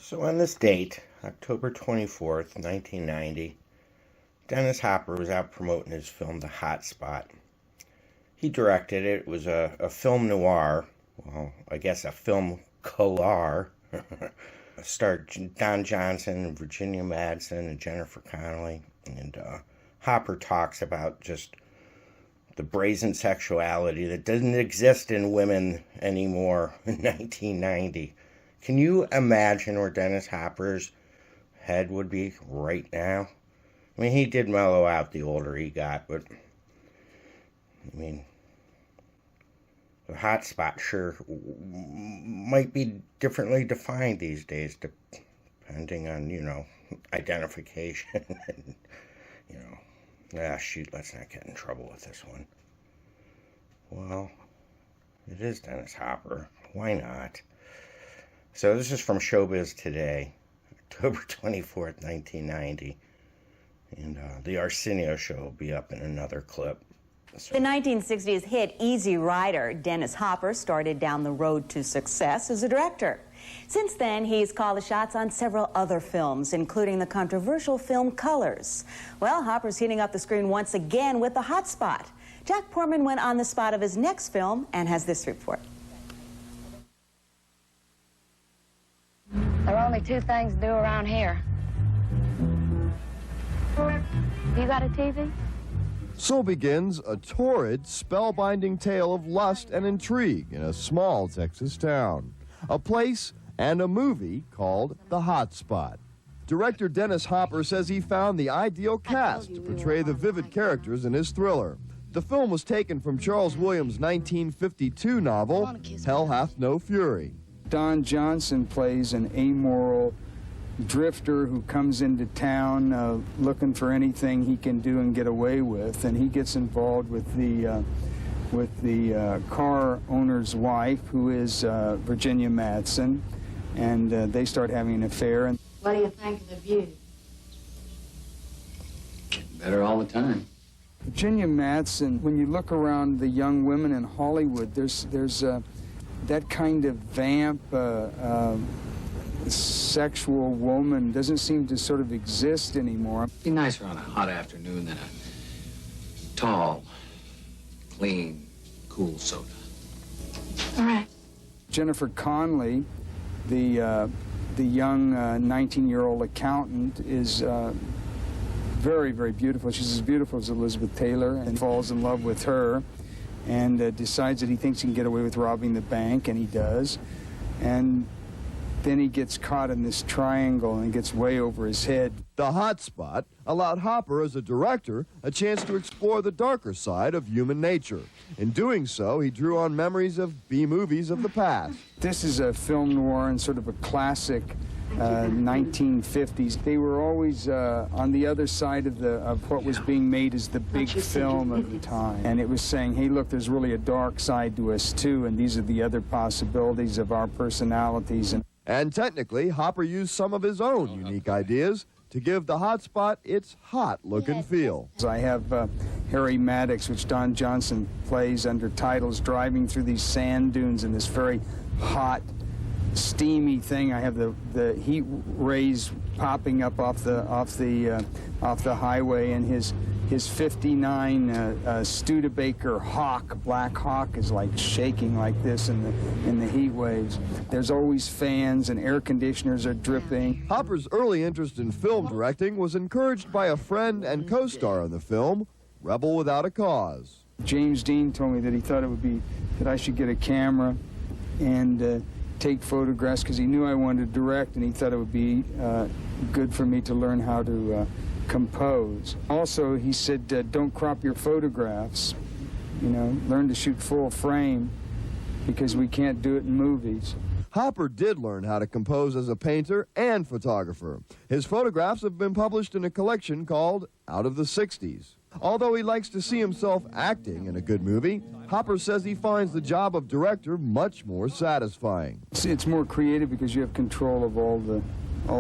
So on this date, October 24th, 1990, Dennis Hopper was out promoting his film, The Hot Spot. He directed it. It was a film noir, well, I guess a film color. Starred Don Johnson, Virginia Madsen, and Jennifer Connelly. And Hopper talks about just the brazen sexuality that doesn't exist in women anymore in 1990. Can you imagine where Dennis Hopper's head would be right now? I mean, he did mellow out the older he got, but, I mean, the hot spot sure might be differently defined these days, depending on, identification. And, shoot, let's not get in trouble with this one. Well, it is Dennis Hopper. Why not? So this is from SHOWBIZ Today, October 24th, 1990. And the Arsenio Show will be up in another clip. The 1960s hit Easy Rider, Dennis Hopper started down the road to success as a director. Since then, he's called the shots on several other films, including the controversial film Colors. Well, Hopper's heating up the screen once again with The Hot Spot. Jack Portman went on the spot of his next film and has this report. There are only two things to do around here. You got a TV? So begins a torrid, spellbinding tale of lust and intrigue in a small Texas town. A place and a movie called The Hot Spot. Director Dennis Hopper says he found the ideal cast to portray the vivid characters in his thriller. The film was taken from Charles Williams' 1952 novel, Hell Hath No Fury. Don Johnson plays an amoral drifter who comes into town looking for anything he can do and get away with, and he gets involved with the car owner's wife, who is Virginia Madsen, and they start having an affair. What do you think of the view? Getting better all the time. Virginia Madsen, when you look around the young women in Hollywood, there's that kind of vamp, sexual woman doesn't seem to sort of exist anymore. Be nicer on a hot afternoon than a tall, clean, cool soda. All right. Jennifer Connelly, the young 19-year-old accountant, is very, very beautiful. She's as beautiful as Elizabeth Taylor, and falls in love with her and decides that he thinks he can get away with robbing the bank, and he does. And then he gets caught in this triangle and gets way over his head. The Hot Spot allowed Hopper, as a director, a chance to explore the darker side of human nature. In doing so, he drew on memories of B-movies of the past. This is a film noir and sort of a classic 1950s. They were always on the other side of what was being made as the big film of the time. And it was saying, hey, look, there's really a dark side to us, too, and these are the other possibilities of our personalities. And technically, Hopper used some of his own unique ideas to give The Hot Spot its hot look and feel. I have Harry Maddox, which Don Johnson plays under titles, driving through these sand dunes in this very hot, steamy thing. I have the heat rays popping up off the highway, and his 59 Studebaker Hawk, Black Hawk, is like shaking like this in the heat waves. There's always fans and air conditioners are dripping. Hopper's early interest in film directing was encouraged by a friend and co-star in the film, Rebel Without a Cause. James Dean told me that he thought it would be that I should get a camera and take photographs, because he knew I wanted to direct, and he thought it would be good for me to learn how to compose. Also, he said, don't crop your photographs, learn to shoot full frame, because we can't do it in movies. Hopper did learn how to compose as a painter and photographer. His photographs have been published in a collection called Out of the 60s. Although he likes to see himself acting in a good movie, Hopper says he finds the job of director much more satisfying. It's more creative because you have control of all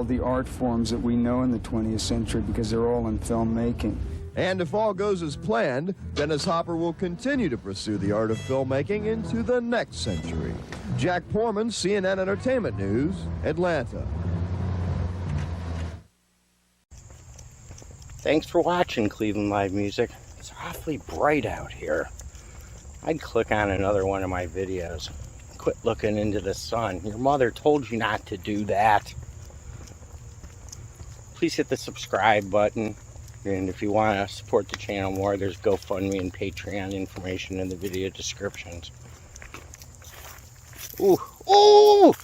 the art forms that we know in the 20th century, because they're all in filmmaking. And if all goes as planned, Dennis Hopper will continue to pursue the art of filmmaking into the next century. Jack Portman, CNN Entertainment News, Atlanta. Thanks for watching, Cleveland Live Music. It's awfully bright out here. I'd click on another one of my videos. Quit looking into the sun. Your mother told you not to do that. Please hit the subscribe button. And if you want to support the channel more, there's GoFundMe and Patreon information in the video descriptions. Ooh, ooh!